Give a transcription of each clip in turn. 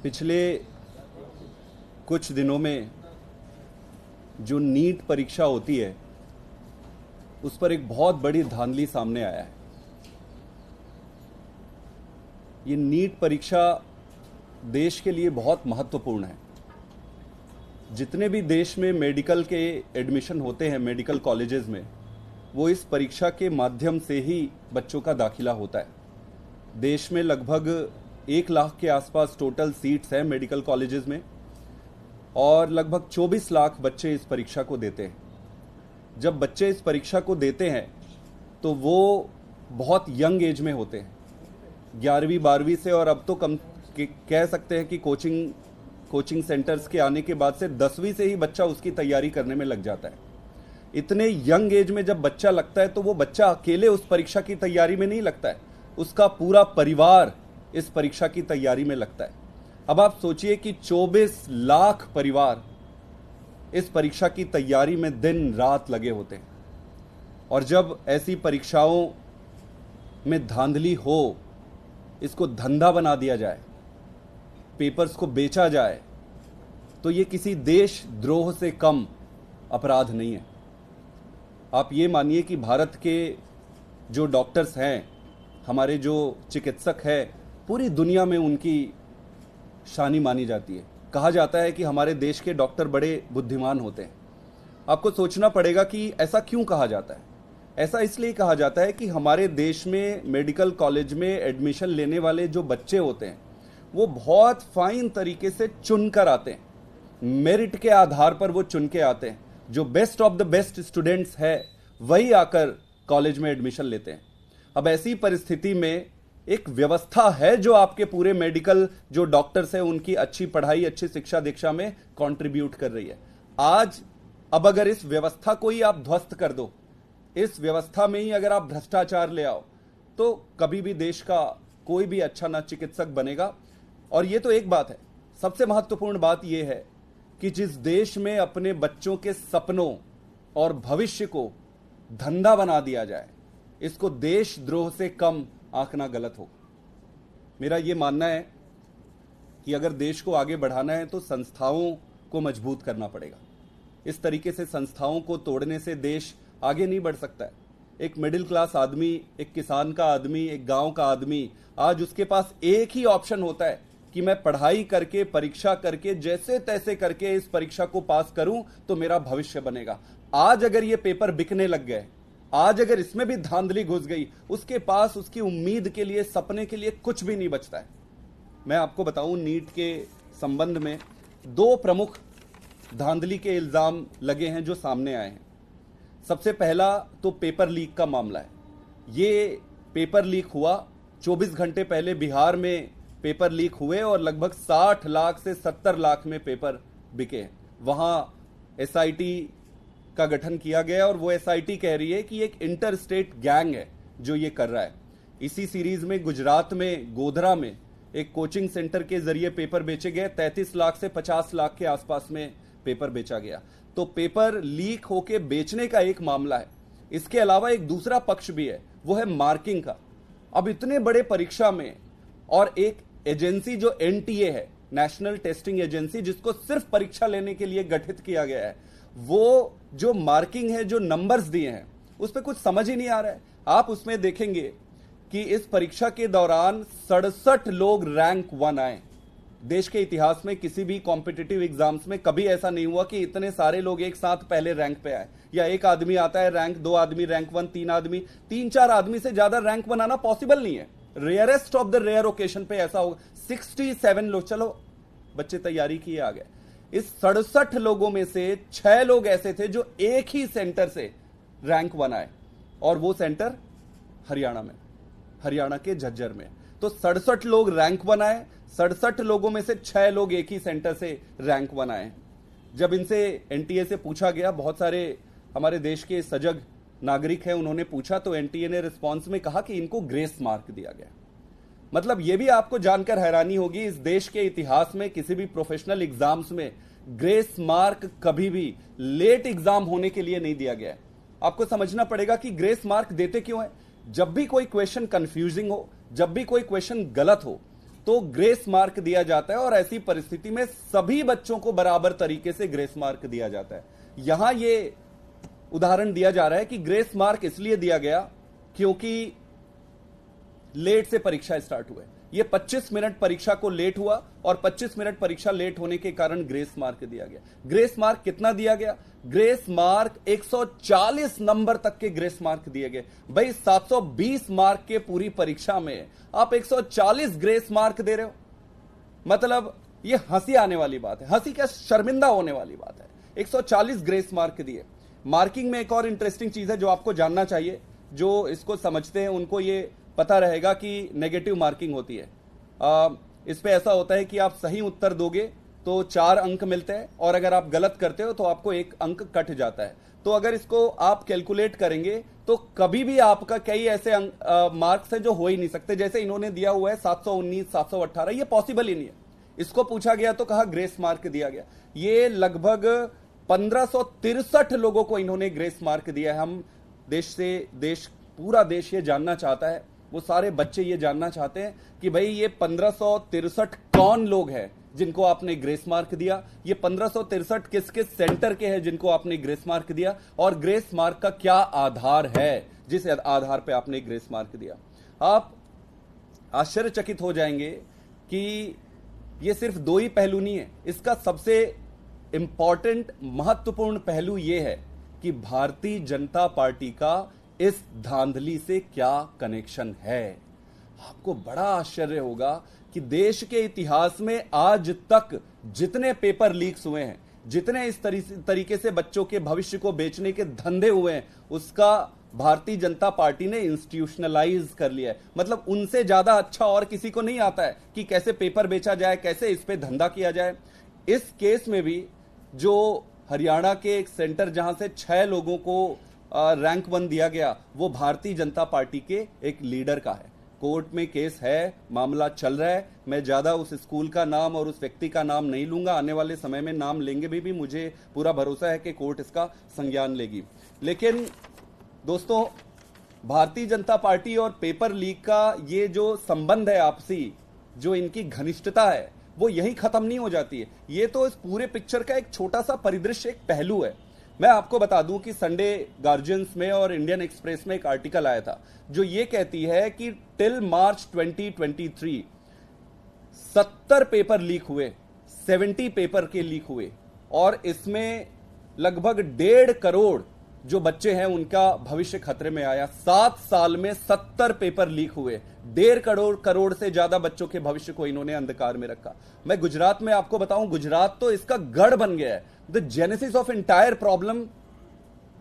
पिछले कुछ दिनों में जो नीट परीक्षा होती है उस पर एक बहुत बड़ी धांधली सामने आया है। ये नीट परीक्षा देश के लिए बहुत महत्वपूर्ण है। जितने भी देश में मेडिकल के एडमिशन होते हैं मेडिकल कॉलेजेस में, वो इस परीक्षा के माध्यम से ही बच्चों का दाखिला होता है। देश में लगभग 1 लाख के आसपास टोटल सीट्स हैं मेडिकल कॉलेजेस में और लगभग 24 लाख बच्चे इस परीक्षा को देते हैं। जब बच्चे इस परीक्षा को देते हैं तो वो बहुत यंग एज में होते हैं, 11वीं 12वीं से, और अब तो कम कह सकते हैं कि कोचिंग सेंटर्स के आने के बाद से 10वीं से ही बच्चा उसकी तैयारी करने में लग जाता है। इतने यंग एज में जब बच्चा लगता है तो वो बच्चा अकेले उस परीक्षा की तैयारी में नहीं लगता है, उसका पूरा परिवार इस परीक्षा की तैयारी में लगता है। अब आप सोचिए कि 24 लाख परिवार इस परीक्षा की तैयारी में दिन रात लगे होते हैं, और जब ऐसी परीक्षाओं में धांधली हो, इसको धंधा बना दिया जाए, पेपर्स को बेचा जाए, तो ये किसी देश द्रोह से कम अपराध नहीं है। आप ये मानिए कि भारत के जो डॉक्टर्स हैं, हमारे जो चिकित्सक हैं, पूरी दुनिया में उनकी शानी मानी जाती है। कहा जाता है कि हमारे देश के डॉक्टर बड़े बुद्धिमान होते हैं। आपको सोचना पड़ेगा कि ऐसा क्यों कहा जाता है। ऐसा इसलिए कहा जाता है कि हमारे देश में मेडिकल कॉलेज में एडमिशन लेने वाले जो बच्चे होते हैं वो बहुत फाइन तरीके से चुनकर आते हैं। मेरिट के आधार पर वो चुन के आते हैं। जो best of the best students है वही आकर कॉलेज में एडमिशन लेते हैं। अब ऐसी परिस्थिति में एक व्यवस्था है जो आपके पूरे मेडिकल जो डॉक्टर्स हैं उनकी अच्छी पढ़ाई, अच्छी शिक्षा दीक्षा में कंट्रीब्यूट कर रही है। आज अब अगर इस व्यवस्था को ही आप ध्वस्त कर दो, इस व्यवस्था में ही अगर आप भ्रष्टाचार ले आओ, तो कभी भी देश का कोई भी अच्छा ना चिकित्सक बनेगा। और ये तो एक बात है, सबसे महत्वपूर्ण बात यह है कि जिस देश में अपने बच्चों के सपनों और भविष्य को धंधा बना दिया जाए, इसको देशद्रोह से कम आंकना गलत हो। मेरा यह मानना है कि अगर देश को आगे बढ़ाना है तो संस्थाओं को मजबूत करना पड़ेगा। इस तरीके से संस्थाओं को तोड़ने से देश आगे नहीं बढ़ सकता है। एक मिडिल क्लास आदमी, एक किसान का आदमी, एक गांव का आदमी, आज उसके पास एक ही ऑप्शन होता है कि मैं पढ़ाई करके, परीक्षा करके, जैसे तैसे करके इस परीक्षा को पास करूं तो मेरा भविष्य बनेगा। आज अगर ये पेपर बिकने लग गए, आज अगर इसमें भी धांधली घुस गई, उसके पास उसकी उम्मीद के लिए, सपने के लिए कुछ भी नहीं बचता है। मैं आपको बताऊं, नीट के संबंध में 2 प्रमुख धांधली के इल्जाम लगे हैं जो सामने आए हैं। सबसे पहला तो पेपर लीक का मामला है। ये पेपर लीक हुआ 24 घंटे पहले बिहार में पेपर लीक हुए और लगभग 60 लाख से 70 लाख में पेपर बिके। वहां एसआईटी का गठन किया गया और वो एसआईटी कह रही है कि एक इंटर स्टेट गैंग है जो ये कर रहा है। इसी सीरीज में गुजरात में गोधरा में एक कोचिंग सेंटर के जरिए पेपर बेचे गए। 33 लाख से 50 लाख के आसपास में पेपर बेचा गया। तो पेपर लीक होके बेचने का एक मामला है। इसके अलावा एक दूसरा पक्ष भी है, वो है मार्किंग का। अब इतने बड़े परीक्षा में, और एक एजेंसी जो एनटीए है, नेशनल टेस्टिंग एजेंसी, जिसको सिर्फ परीक्षा लेने के लिए गठित किया गया है, वो जो मार्किंग है, जो नंबर्स दिए हैं, उस पर कुछ समझ ही नहीं आ रहा है। आप उसमें देखेंगे कि इस परीक्षा के दौरान 67 लोग रैंक 1 आए। देश के इतिहास में किसी भी कॉम्पिटिटिव एग्जाम्स में कभी ऐसा नहीं हुआ कि इतने सारे लोग एक साथ पहले रैंक पे आए, या एक आदमी आता है रैंक 2 आदमी रैंक 1, 3 आदमी, 3-4 आदमी से ज्यादा रैंक बनाना पॉसिबल नहीं है। Rarest of the rare occasion पे ऐसा होगा। 67 लोग, चलो बच्चे तैयारी किए आ गए। इस 67 लोगों में से 6 लोग ऐसे थे जो एक ही सेंटर से रैंक 1 आए, और वो सेंटर हरियाणा में, हरियाणा के झज्जर में। तो 67 लोग रैंक 1 आए, 67 लोगों में से 6 लोग एक ही सेंटर से रैंक 1 आए। जब इनसे एनटीए से पूछा गया, बहुत सारे हमारे देश के सजग नागरिक हैं, उन्होंने पूछा, तो एनटीए ने रिस्पॉन्स में कहा कि इनको ग्रेस मार्क दिया गया। मतलब यह भी आपको जानकर हैरानी होगी, इस देश के इतिहास में किसी भी प्रोफेशनल एग्जाम्स में ग्रेस मार्क कभी भी लेट एग्जाम होने के लिए नहीं दिया गया है। आपको समझना पड़ेगा कि ग्रेस मार्क देते क्यों है। जब भी कोई क्वेश्चन कंफ्यूजिंग हो, जब भी कोई क्वेश्चन गलत हो, तो ग्रेस मार्क दिया जाता है और ऐसी परिस्थिति में सभी बच्चों को बराबर तरीके से ग्रेस मार्क दिया जाता है। यहां यह उदाहरण दिया जा रहा है कि ग्रेस मार्क इसलिए दिया गया क्योंकि लेट से परीक्षा स्टार्ट हुआ है। ये 25 मिनट परीक्षा को लेट हुआ और 25 मिनट परीक्षा लेट होने के कारण ग्रेस मार्क दिया गया। ग्रेस मार्क कितना दिया गया? ग्रेस मार्क 140 नंबर तक के ग्रेस मार्क दिए गए। भाई 720 मार्क के पूरी परीक्षा में आप 140 ग्रेस मार्क दे रहे हो, मतलब ये हंसी आने वाली बात है, हंसी क्या शर्मिंदा होने वाली बात है। 140 ग्रेस मार्क दिए। मार्किंग में एक और इंटरेस्टिंग चीज है जो आपको जानना चाहिए, जो इसको समझते हैं उनको ये पता रहेगा कि नेगेटिव मार्किंग होती है। इस पे ऐसा होता है कि आप सही उत्तर दोगे तो 4 अंक मिलते हैं और अगर आप गलत करते हो तो आपको 1 अंक कट जाता है। तो अगर इसको आप कैलकुलेट करेंगे तो कभी भी आपका कई ऐसे मार्क्स हैं जो हो ही नहीं सकते। जैसे इन्होंने दिया हुआ है 719, 718, ये पॉसिबल ही नहीं है। इसको पूछा गया तो कहा ग्रेस मार्क दिया गया। ये लगभग 1563 लोगों को इन्होंने ग्रेस मार्क दिया है। हम पूरा देश ये जानना चाहता है, वो सारे बच्चे ये जानना चाहते हैं कि भाई ये 1563 कौन लोग हैं जिनको आपने ग्रेस मार्क दिया। ये 1563 किस किस सेंटर के हैं जिनको आपने ग्रेस मार्क दिया, और ग्रेस मार्क का क्या आधार है जिस आधार पे आपने ग्रेस मार्क दिया। आप आश्चर्यचकित हो जाएंगे कि ये सिर्फ 2 ही पहलू नहीं है। इसका सबसे इंपॉर्टेंट महत्वपूर्ण पहलू यह है कि भारतीय जनता पार्टी का इस धांधली से क्या कनेक्शन है। आपको बड़ा आश्चर्य होगा कि देश के इतिहास में आज तक जितने पेपर लीक्स हुए हैं, जितने इस तरीके से बच्चों के भविष्य को बेचने के धंधे हुए हैं, उसका भारतीय जनता पार्टी ने इंस्टीट्यूशनलाइज कर लिया है। मतलब उनसे ज्यादा अच्छा और किसी को नहीं आता है कि कैसे पेपर बेचा जाए, कैसे इस पे धंधा किया जाए। इस केस में भी जो हरियाणा के एक सेंटर जहां से 6 लोगों को रैंक 1 दिया गया, वो भारतीय जनता पार्टी के एक लीडर का है। कोर्ट में केस है, मामला चल रहा है। मैं ज्यादा उस स्कूल का नाम और उस व्यक्ति का नाम नहीं लूंगा। आने वाले समय में नाम लेंगे भी मुझे पूरा भरोसा है कि कोर्ट इसका संज्ञान लेगी। लेकिन दोस्तों, भारतीय जनता पार्टी और पेपर लीक का ये जो संबंध है आपसी, जो इनकी घनिष्ठता है, वो यही खत्म नहीं हो जाती है। ये तो इस पूरे पिक्चर का एक छोटा सा परिदृश्य, एक पहलू है। मैं आपको बता दूं कि संडे गार्जियंस में और इंडियन एक्सप्रेस में एक आर्टिकल आया था जो ये कहती है कि टिल मार्च 2023 70 पेपर लीक हुए, 70 पेपर के लीक हुए, और इसमें लगभग 1.5 करोड़ जो बच्चे हैं उनका भविष्य खतरे में आया। 7 साल में 70 पेपर लीक हुए, 1.5 करोड़ से ज्यादा बच्चों के भविष्य को इन्होंने अंधकार में रखा। मैं गुजरात में आपको बताऊं, गुजरात तो इसका गढ़ बन गया है। The genesis of entire problem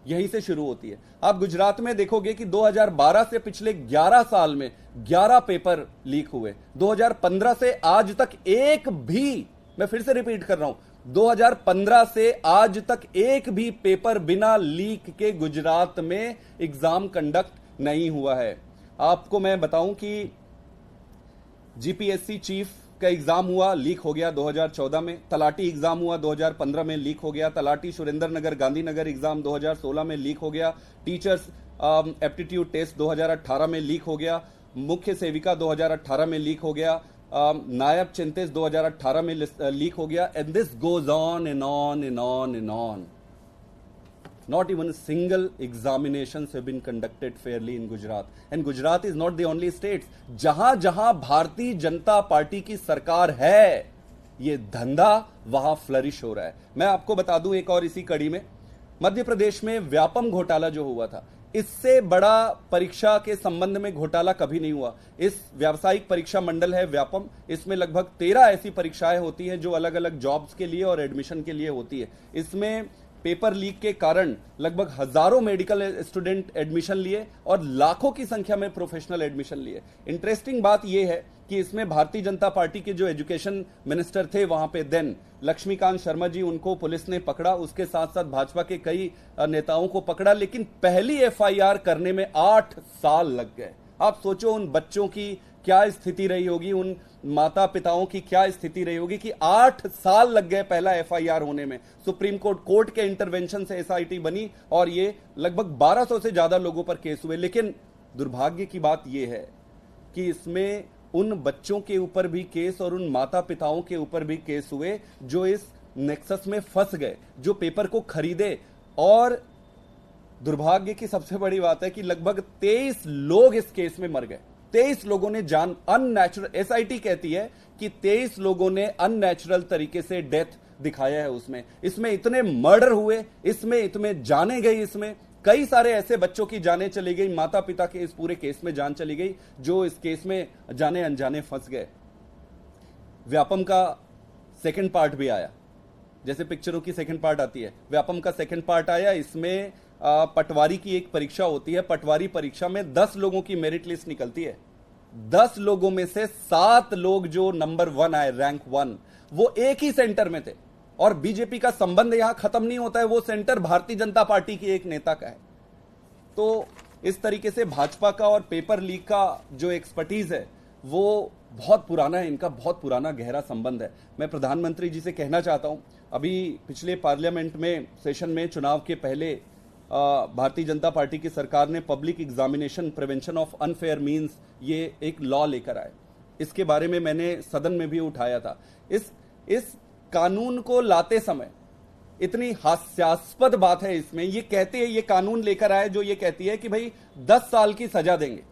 यहीं से शुरू होती है। आप गुजरात में देखोगे कि 2012 से पिछले 11 साल में 11 पेपर लीक हुए। 2015 से आज तक एक भी, मैं फिर से रिपीट कर रहा हूं, 2015 से आज तक एक भी पेपर बिना लीक के गुजरात में एग्जाम कंडक्ट नहीं हुआ है। आपको मैं बताऊं कि जीपीएससी चीफ का एग्जाम हुआ, लीक हो गया 2014 में। तलाटी एग्जाम हुआ 2015 में, लीक हो गया। तलाटी सुरेंद्र नगर गांधीनगर एग्जाम 2016 में लीक हो गया। टीचर्स एप्टीट्यूड टेस्ट 2018 में लीक हो गया। मुख्य सेविका 2018 में लीक हो गया। नायब चिंतित 2018 में लीक हो गया। And this goes on and on and on and on. Not even a single examinations have been conducted fairly in Gujarat. And Gujarat is not the only state. जहां जहां भारतीय जनता पार्टी की सरकार है, ये धंधा वहां फ्लरिश हो रहा है। मैं आपको बता दूं एक और इसी कड़ी में, मध्य प्रदेश में व्यापम घोटाला जो हुआ था, इससे बड़ा परीक्षा के संबंध में घोटाला कभी नहीं हुआ। इस व्यावसायिक परीक्षा मंडल है व्यापम, इसमें लगभग 13 ऐसी परीक्षाएं होती हैं जो अलग अलग जॉब्स के लिए और एडमिशन के लिए होती है। इसमें पेपर लीक के कारण लगभग हजारों मेडिकल स्टूडेंट एडमिशन लिए और लाखों की संख्या में प्रोफेशनल एडमिशन लिए। इंटरेस्टिंग बात यह है कि इसमें भारतीय जनता पार्टी के जो एजुकेशन मिनिस्टर थे वहां पे देन लक्ष्मीकांत शर्मा जी, उनको पुलिस ने पकड़ा। उसके साथ साथ भाजपा के कई नेताओं को पकड़ा, लेकिन पहली एफआईआर करने में 8 साल लग गए। आप सोचो उन बच्चों की क्या स्थिति रही होगी, उन माता पिताओं की क्या स्थिति रही होगी कि 8 साल लग गए पहला एफआईआर होने में। सुप्रीम कोर्ट के इंटरवेंशन से एसआईटी बनी और ये लगभग 1200 से ज्यादा लोगों पर केस हुए। लेकिन दुर्भाग्य की बात यह है कि इसमें उन बच्चों के ऊपर भी केस और उन माता पिताओं के ऊपर भी केस हुए जो इस नेक्सस में फंस गए, जो पेपर को खरीदे। और दुर्भाग्य की सबसे बड़ी बात है कि लगभग 23 लोग इस केस में मर गए। 23 लोगों ने जान अननेचुरल, एसआईटी कहती है कि 23 लोगों ने अननेचुरल तरीके से डेथ दिखाया है उसमें। इसमें इतने मर्डर हुए, इसमें इतने जाने गई, इसमें कई सारे ऐसे बच्चों की जानें चली गई, माता पिता के इस पूरे केस में जान चली गई जो इस केस में जाने अनजाने फंस गए। व्यापम का सेकंड पार्ट भी आया, जैसे पिक्चरों की सेकंड पार्ट आती है, व्यापम का सेकंड पार्ट आया। इसमें पटवारी की एक परीक्षा होती है। पटवारी परीक्षा में 10 लोगों की मेरिट लिस्ट निकलती है। 10 लोगों में से 7 लोग जो नंबर 1 आए, रैंक 1, वो एक ही सेंटर में थे। और बीजेपी का संबंध यहां खत्म नहीं होता है, वो सेंटर भारतीय जनता पार्टी की एक नेता का है। तो इस तरीके से भाजपा का और पेपर लीक का जो एक्सपर्टीज है वो बहुत पुराना है, इनका बहुत पुराना गहरा संबंध है। मैं प्रधानमंत्री जी से कहना चाहता हूं, अभी पिछले पार्लियामेंट में सेशन में चुनाव के पहले भारतीय जनता पार्टी की सरकार ने public examination prevention of unfair means ये एक लॉ लेकर आए। इसके बारे में मैंने सदन में भी उठाया था। इस कानून को लाते समय इतनी हास्यास्पद बात है इसमें, ये कहते हैं, ये कानून लेकर आए जो ये कहती है कि भाई 10 साल की सजा देंगे,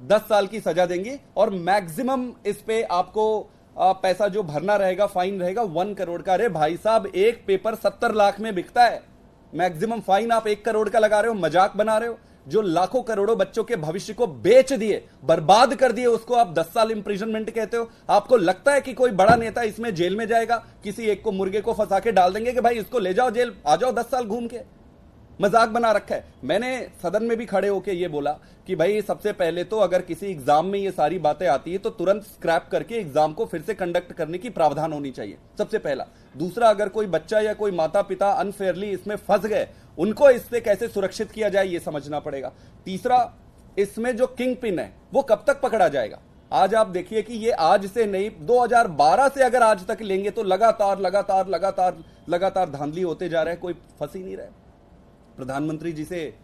10 साल की सजा देंगे और मैक्सिमम इस पे आपको पैसा जो भरना रहेगा, फाइन रहेगा 1 करोड़ का। अरे भाई साहब, एक पेपर 70 लाख में बिकता है, मैक्सिमम फाइन आप 1 करोड़ का लगा रहे हो, मजाक बना रहे हो। जो लाखों करोड़ों बच्चों के भविष्य को बेच दिए, बर्बाद कर दिए, उसको आप 10 साल इंप्रिजनमेंट कहते हो। आपको लगता है कि कोई बड़ा नेता इसमें जेल में जाएगा? किसी एक को, मुर्गे को फंसा के डाल देंगे कि भाई इसको ले जाओ जेल, आ जाओ 10 साल घूम के। मजाक बना रखा है। मैंने सदन में भी खड़े होकर यह बोला कि भाई सबसे पहले तो अगर किसी एग्जाम में ये सारी बातें आती है तो तुरंत स्क्रैप करके एग्जाम को फिर से कंडक्ट करने की प्रावधान होनी चाहिए, सबसे पहला। दूसरा, अगर कोई बच्चा या कोई माता पिता अनफेयरली इसमें फंस गए, उनको इससे कैसे सुरक्षित किया जाए ये समझना पड़ेगा। तीसरा, इसमें जो किंग पिन है वो कब तक पकड़ा जाएगा? आज आप देखिए कि ये आज से नहीं, 2012 से अगर आज तक लेंगे तो लगातार लगातार लगातार लगातार धांधली होते जा रहे हैं, कोई फंस ही नहीं रहा है। प्रधानमंत्री जी से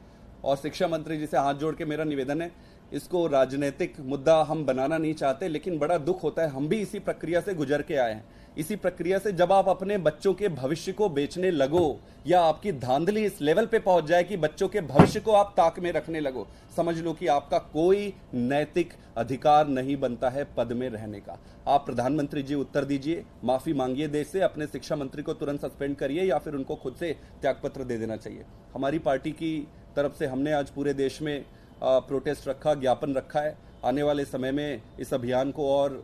और शिक्षा मंत्री जी से हाथ जोड़ के मेरा निवेदन है, इसको राजनीतिक मुद्दा हम बनाना नहीं चाहते, लेकिन बड़ा दुख होता है, हम भी इसी प्रक्रिया से गुजर के आए हैं। इसी प्रक्रिया से जब आप अपने बच्चों के भविष्य को बेचने लगो या आपकी धांधली इस लेवल पे पहुंच जाए कि बच्चों के भविष्य को आप ताक में रखने लगो, समझ लो कि आपका कोई नैतिक अधिकार नहीं बनता है पद में रहने का। आप प्रधानमंत्री जी उत्तर दीजिए, माफी मांगिए देश से, अपने शिक्षा मंत्री को तुरंत सस्पेंड करिए या फिर उनको खुद से त्यागपत्र दे देना चाहिए। हमारी पार्टी की तरफ से हमने आज पूरे देश में प्रोटेस्ट रखा, ज्ञापन रखा है। आने वाले समय में इस अभियान को और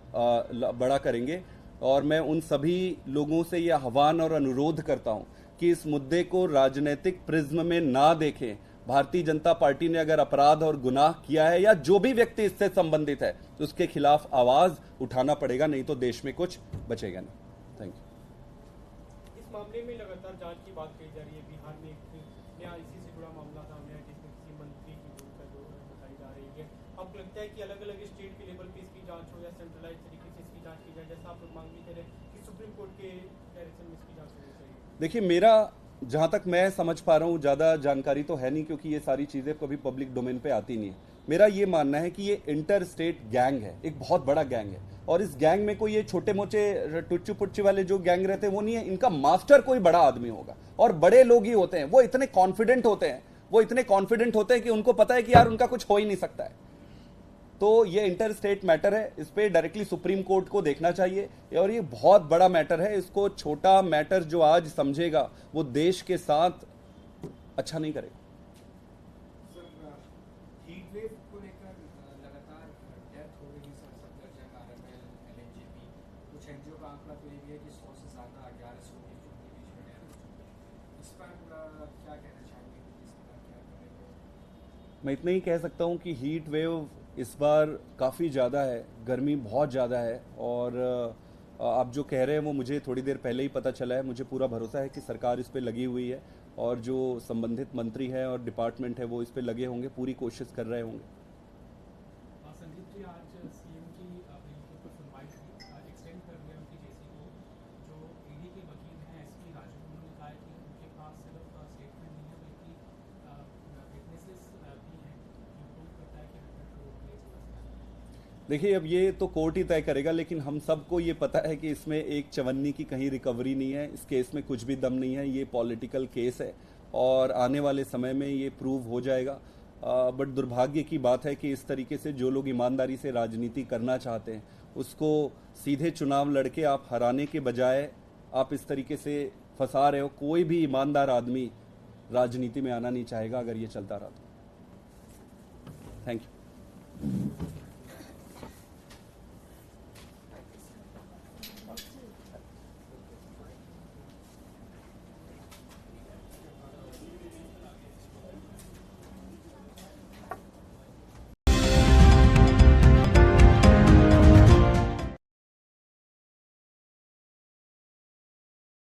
बड़ा करेंगे और मैं उन सभी लोगों से यह आह्वान और अनुरोध करता हूं कि इस मुद्दे को राजनीतिक प्रिज्म में ना देखें। भारतीय जनता पार्टी ने अगर अपराध और गुनाह किया है या जो भी व्यक्ति इससे संबंधित है तो उसके खिलाफ आवाज उठाना पड़ेगा, नहीं तो देश में कुछ बचेगा नहीं। Thank you. इस मामले में लगातार जांच की बात कही जा रही है। बिहार में एक नया इसी से जुड़ा मामला सामने आया जिसमें किसी मंत्री की भूमिका जो बताई जा रही है। आपको लगता है कि अलग अलग स्टेट के लेवल पे इसकी जांच हो या सेंट्रलाइज तरीके से इसकी जांच की जाए, जैसा आप लोग मांग भी कह रहे हैं कि सुप्रीम कोर्ट के डायरेक्शन में इसकी जांच होनी चाहिए? देखिए, मेरा जहां तक मैं समझ पा रहा हूं, ज्यादा जानकारी तो है नहीं क्योंकि ये सारी चीजें कभी पब्लिक डोमेन पे आती नहीं है। मेरा ये मानना है कि ये इंटर स्टेट गैंग है, एक बहुत बड़ा गैंग है, और इस गैंग में कोई ये छोटे मोटे टुच्चू पुच्ची वाले जो गैंग रहते हैं वो नहीं है। इनका मास्टर कोई बड़ा आदमी होगा और बड़े लोग ही होते हैं। वो इतने कॉन्फिडेंट होते हैं कि उनको पता है कि यार उनका कुछ हो ही नहीं सकता है। तो ये इंटर स्टेट मैटर है, इस पे डायरेक्टली सुप्रीम कोर्ट को देखना चाहिए और ये बहुत बड़ा मैटर है। इसको छोटा मैटर जो आज समझेगा वो देश के साथ अच्छा नहीं करेगा। हीट वेव को लेकर लगातार डेथ हो रही है, सफदरजंग, आरएमएल, एलएनजेपी, कुछ एनजीओ का आंकड़ा तो ये भी है कि 100 से ज्यादा 1100 के बीच में डेथ हो चुकी है। इस पर क्या कहना चाहेंगे कि इस पर क्या करेंगे? मैं इतना ही कह सकता हूं कि हीट वेव इस बार काफ़ी ज़्यादा है, गर्मी बहुत ज़्यादा है और आप जो कह रहे हैं वो मुझे थोड़ी देर पहले ही पता चला है। मुझे पूरा भरोसा है कि सरकार इस पे लगी हुई है और जो संबंधित मंत्री हैं और डिपार्टमेंट है वो इस पे लगे होंगे, पूरी कोशिश कर रहे होंगे। संदीप जी, आज सीएम की बिल के ऊपर सुनवाई हुई, एक्सटेंड कर दिया उनकी जेसी को। जो ईडी के वकील हैं एसपी राजू, उन्होंने कहा कि उनके पास सिर्फ स्टेटमेंट नहीं है बल्कि विटनेसेस भी हैं जो प्रूव करता है कि 100 करोड़ की देखिए, अब ये तो कोर्ट ही तय करेगा, लेकिन हम सबको ये पता है कि इसमें एक चवन्नी की कहीं रिकवरी नहीं है, इस केस में कुछ भी दम नहीं है, ये पॉलिटिकल केस है और आने वाले समय में ये प्रूव हो जाएगा। बट दुर्भाग्य की बात है कि इस तरीके से जो लोग ईमानदारी से राजनीति करना चाहते हैं उसको सीधे चुनाव लड़के आप हराने के बजाय आप इस तरीके से फंसा रहे हो। कोई भी ईमानदार आदमी राजनीति में आना नहीं चाहेगा अगर ये चलता रहा तो। Thank you.